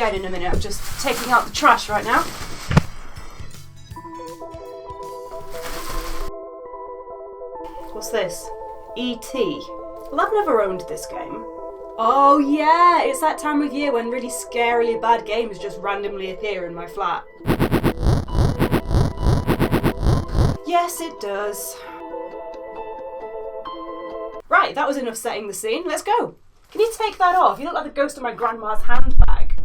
again in a minute. I'm just taking out the trash right now. What's this? E.T. Well, I've never owned this game. Oh yeah, it's that time of year when really scarily bad games just randomly appear in my flat. Yes, it does. Right, that was enough setting the scene. Let's go. Can you take that off? You look like the ghost of my grandma's handbag.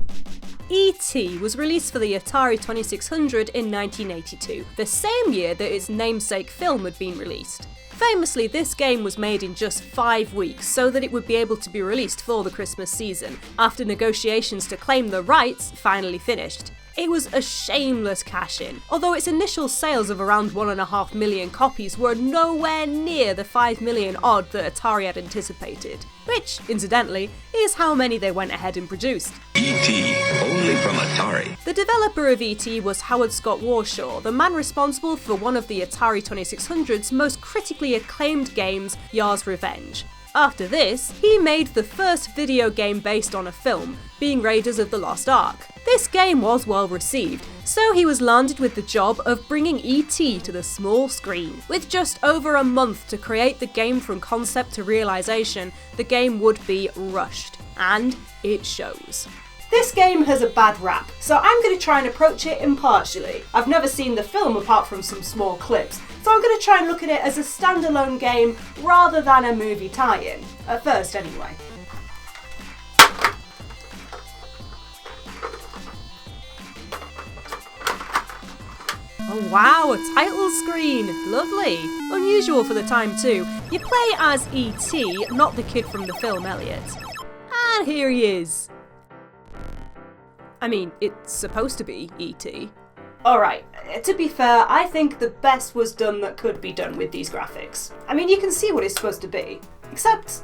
E.T. was released for the Atari 2600 in 1982, the same year that its namesake film had been released. Famously, this game was made in just 5 weeks so that it would be able to be released for the Christmas season, after negotiations to claim the rights finally finished. It was a shameless cash-in, although its initial sales of around 1.5 million copies were nowhere near the 5 million odd that Atari had anticipated, which, incidentally, is how many they went ahead and produced. E.T., only from Atari. The developer of E.T. was Howard Scott Warshaw, the man responsible for one of the Atari 2600's most critically acclaimed games, Yar's Revenge. After this, he made the first video game based on a film, being Raiders of the Lost Ark. This game was well received, so he was landed with the job of bringing E.T. to the small screen. With just over a month to create the game from concept to realisation, the game would be rushed. And it shows. This game has a bad rap, so I'm going to try and approach it impartially. I've never seen the film apart from some small clips, so I'm going to try and look at it as a standalone game rather than a movie tie-in. At first, anyway. Oh wow, a title screen! Lovely! Unusual for the time too. You play as E.T., not the kid from the film Elliot. And here he is. I mean, it's supposed to be E.T. Alright, to be fair, I think the best was done that could be done with these graphics. I mean, you can see what it's supposed to be, except...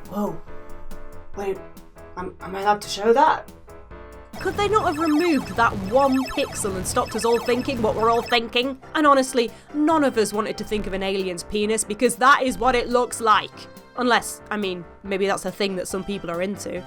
Whoa. Wait, am I allowed to show that? Could they not have removed that one pixel and stopped us all thinking what we're all thinking? And honestly, none of us wanted to think of an alien's penis because that is what it looks like. Unless, I mean, maybe that's a thing that some people are into.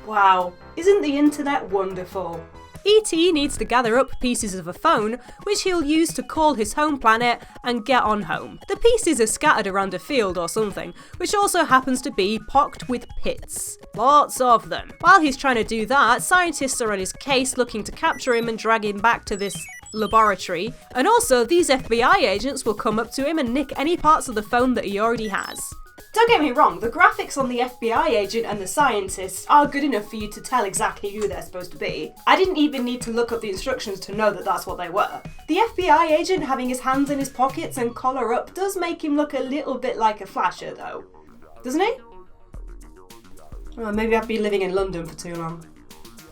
Wow, isn't the internet wonderful? E.T. needs to gather up pieces of a phone, which he'll use to call his home planet and get on home. The pieces are scattered around a field or something, which also happens to be pocked with pits. Lots of them. While he's trying to do that, scientists are on his case looking to capture him and drag him back to this laboratory. And also, these FBI agents will come up to him and nick any parts of the phone that he already has. Don't get me wrong, the graphics on the FBI agent and the scientists are good enough for you to tell exactly who they're supposed to be. I didn't even need to look up the instructions to know that that's what they were. The FBI agent having his hands in his pockets and collar up does make him look a little bit like a flasher though. Doesn't he? Well, maybe I've been living in London for too long.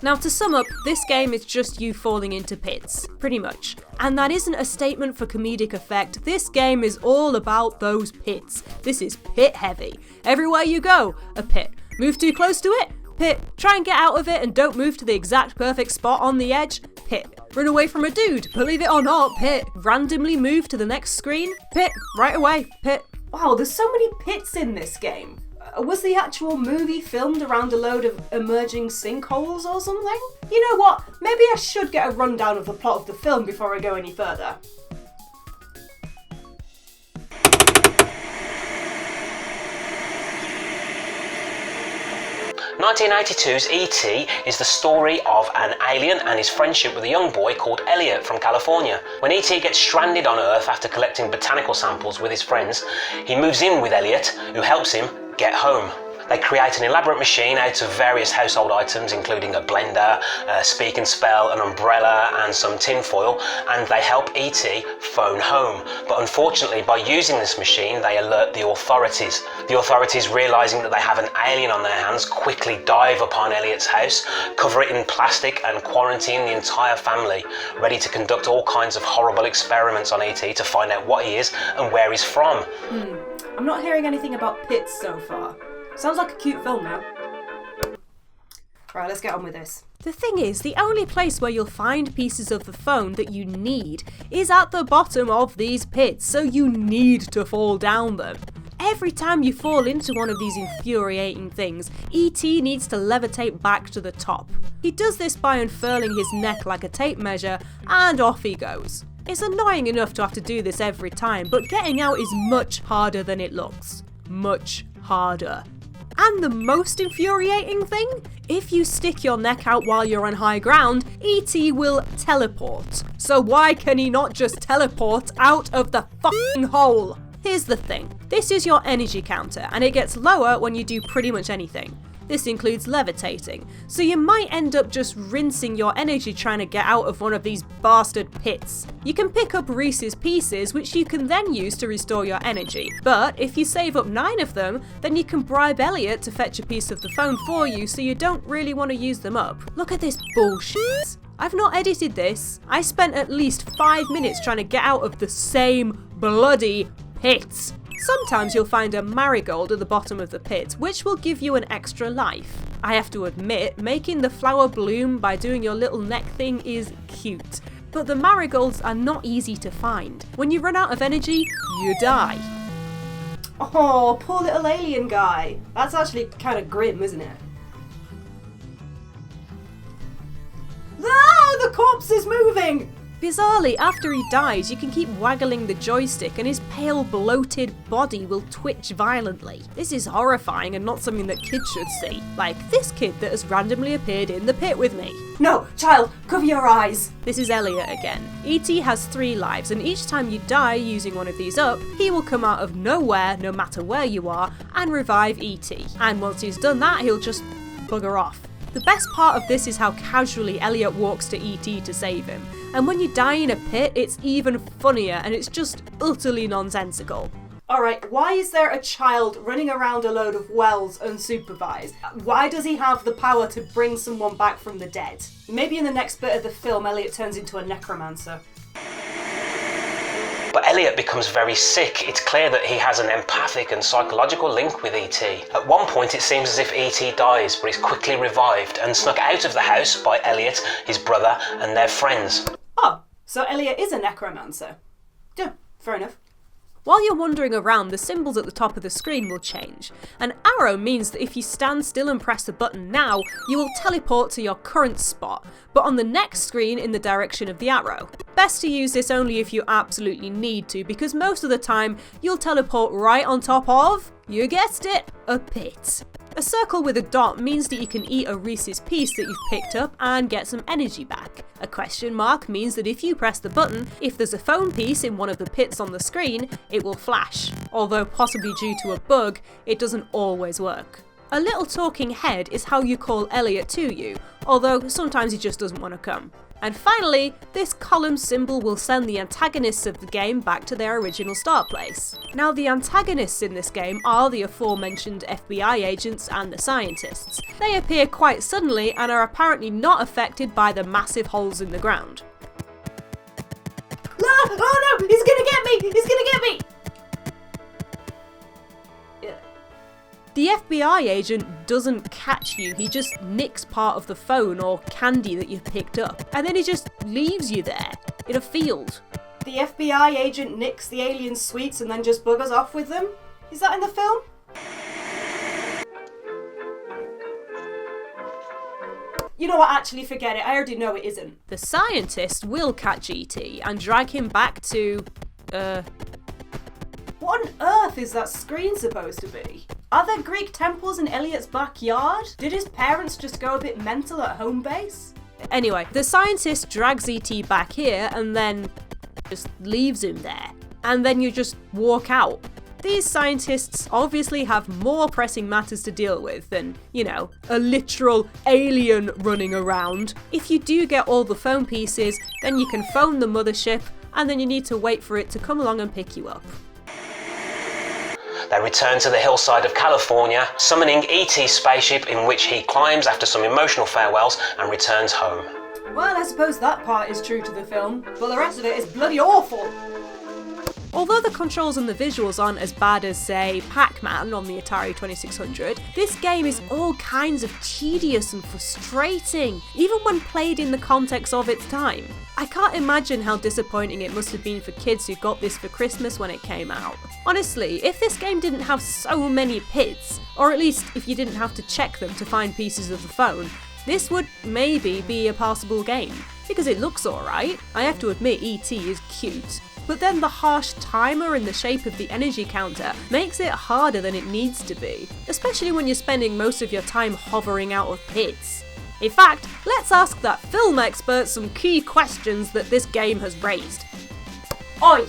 Now to sum up, this game is just you falling into pits, pretty much. And that isn't a statement for comedic effect, this game is all about those pits. This is pit heavy. Everywhere you go, a pit. Move too close to it? Pit. Try and get out of it and don't move to the exact perfect spot on the edge? Pit. Run away from a dude? Believe it or not, pit. Randomly move to the next screen? Pit. Right away, pit. Wow, there's so many pits in this game. Was the actual movie filmed around a load of emerging sinkholes or something? You know what? Maybe I should get a rundown of the plot of the film before I go any further. 1982's E.T. is the story of an alien and his friendship with a young boy called Elliot from California. When E.T. gets stranded on Earth after collecting botanical samples with his friends, he moves in with Elliot, who helps him get home. They create an elaborate machine out of various household items, including a blender, a speak and spell, an umbrella and some tin foil, and they help E.T. phone home. But unfortunately, by using this machine, they alert the authorities. The authorities, realising that they have an alien on their hands, quickly dive upon Elliot's house, cover it in plastic and quarantine the entire family, ready to conduct all kinds of horrible experiments on E.T. to find out what he is and where he's from. I'm not hearing anything about pits so far. Sounds like a cute film now. Right, let's get on with this. The thing is, the only place where you'll find pieces of the phone that you need is at the bottom of these pits, so you need to fall down them. Every time you fall into one of these infuriating things, E.T. needs to levitate back to the top. He does this by unfurling his neck like a tape measure, and off he goes. It's annoying enough to have to do this every time, but getting out is much harder than it looks. Much harder. And the most infuriating thing? If you stick your neck out while you're on high ground, E.T. will teleport. So why can he not just teleport out of the fucking hole? Here's the thing. This is your energy counter, and it gets lower when you do pretty much anything. This includes levitating, so you might end up just rinsing your energy trying to get out of one of these bastard pits. You can pick up Reese's Pieces, which you can then use to restore your energy, but if you save up 9 of them, then you can bribe Elliot to fetch a piece of the phone for you so you don't really want to use them up. Look at this bullshit. I've not edited this. I spent at least 5 minutes trying to get out of the same bloody pit. Sometimes you'll find a marigold at the bottom of the pit, which will give you an extra life. I have to admit, making the flower bloom by doing your little neck thing is cute. But the marigolds are not easy to find. When you run out of energy, you die. Oh, poor little alien guy. That's actually kind of grim, isn't it? Ah, the corpse is moving! Bizarrely, after he dies, you can keep waggling the joystick and his pale, bloated body will twitch violently. This is horrifying and not something that kids should see. Like this kid that has randomly appeared in the pit with me. No, child, cover your eyes. This is Elliot again. E.T. has 3 lives, and each time you die using one of these up, he will come out of nowhere, no matter where you are, and revive E.T. And once he's done that, he'll just bugger off. The best part of this is how casually Elliot walks to E.T. to save him. And when you die in a pit, it's even funnier, and it's just utterly nonsensical. Alright, why is there a child running around a load of wells unsupervised? Why does he have the power to bring someone back from the dead? Maybe in the next bit of the film, Elliot turns into a necromancer. But Elliot becomes very sick. It's clear that he has an empathic and psychological link with E.T. At one point it seems as if E.T. dies, but is quickly revived and snuck out of the house by Elliot, his brother, and their friends. Oh, so Elliot is a necromancer. Yeah, fair enough. While you're wandering around, the symbols at the top of the screen will change. An arrow means that if you stand still and press the button now, you will teleport to your current spot, but on the next screen in the direction of the arrow. Best to use this only if you absolutely need to, because most of the time you'll teleport right on top of, you guessed it, a pit. A circle with a dot means that you can eat a Reese's Piece that you've picked up and get some energy back. A question mark means that if you press the button, if there's a phone piece in one of the pits on the screen, it will flash. Although possibly due to a bug, it doesn't always work. A little talking head is how you call Elliot to you, although sometimes he just doesn't want to come. And finally, this column symbol will send the antagonists of the game back to their original start place. Now, the antagonists in this game are the aforementioned FBI agents and the scientists. They appear quite suddenly and are apparently not affected by the massive holes in the ground. Ah, oh no, he's gonna get me! He's gonna get me! The FBI agent doesn't catch you, he just nicks part of the phone or candy that you've picked up, and then he just leaves you there, in a field. The FBI agent nicks the alien sweets and then just buggers off with them? Is that in the film? You know what, actually forget it, I already know it isn't. The scientist will catch E.T. and drag him back to, What on earth is that screen supposed to be? Are there Greek temples in Elliot's backyard? Did his parents just go a bit mental at home base? Anyway, the scientist drags E.T. back here and then just leaves him there. And then you just walk out. These scientists obviously have more pressing matters to deal with than, you know, a literal alien running around. If you do get all the phone pieces, then you can phone the mothership, and then you need to wait for it to come along and pick you up. They return to the hillside of California, summoning E.T.'s spaceship, in which he climbs after some emotional farewells and returns home. Well, I suppose that part is true to the film, but the rest of it is bloody awful. Although the controls and the visuals aren't as bad as, say, Pac-Man on the Atari 2600, this game is all kinds of tedious and frustrating, even when played in the context of its time. I can't imagine how disappointing it must have been for kids who got this for Christmas when it came out. Honestly, if this game didn't have so many pits, or at least if you didn't have to check them to find pieces of the phone, this would maybe be a passable game. Because it looks alright. I have to admit, E.T. is cute. But then the harsh timer in the shape of the energy counter makes it harder than it needs to be, especially when you're spending most of your time hovering out of pits. In fact, let's ask that film expert some key questions that this game has raised. Oi!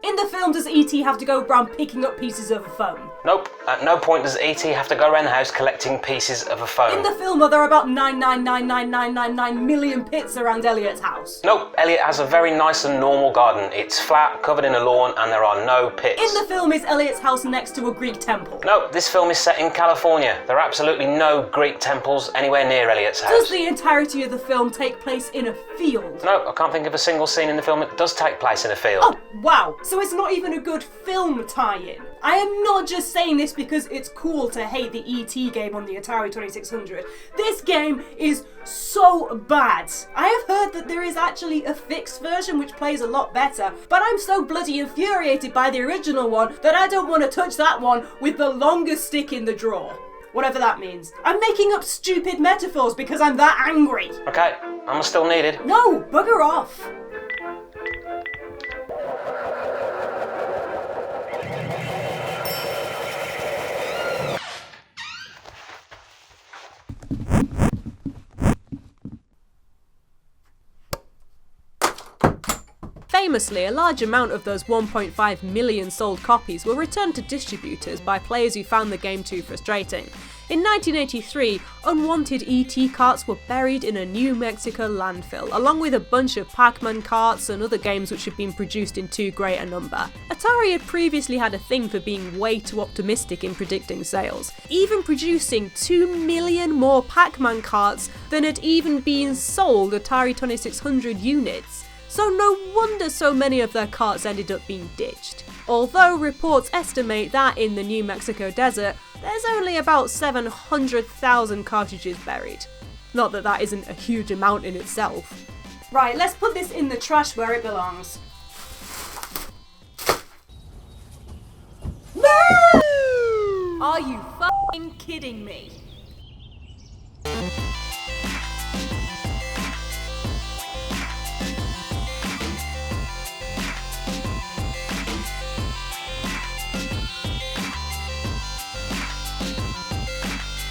In the film, does E.T. have to go around picking up pieces of a phone? Nope, at no point does E.T. have to go around the house collecting pieces of a phone. In the film, are there about 9,999,999 million pits around Elliot's house? Nope, Elliot has a very nice and normal garden. It's flat, covered in a lawn, and there are no pits. In the film, is Elliot's house next to a Greek temple? Nope, this film is set in California. There are absolutely no Greek temples anywhere near Elliot's house. Does the entirety of the film take place in a field? No, I can't think of a single scene in the film that does take place in a field. Oh, wow. So it's not even a good film tie-in. I am not just saying this because it's cool to hate the E.T. game on the Atari 2600. This game is so bad. I have heard that there is actually a fixed version which plays a lot better, but I'm so bloody infuriated by the original one that I don't want to touch that one with the longest stick in the drawer. Whatever that means. I'm making up stupid metaphors because I'm that angry. Okay, I'm still needed. No, bugger off. Famously, a large amount of those 1.5 million sold copies were returned to distributors by players who found the game too frustrating. In 1983, unwanted ET carts were buried in a New Mexico landfill, along with a bunch of Pac-Man carts and other games which had been produced in too great a number. Atari had previously had a thing for being way too optimistic in predicting sales, even producing 2 million more Pac-Man carts than had even been sold Atari 2600 units. So no wonder so many of their carts ended up being ditched. Although reports estimate that in the New Mexico desert, there's only about 700,000 cartridges buried. Not that that isn't a huge amount in itself. Right, let's put this in the trash where it belongs. Are you f***ing kidding me?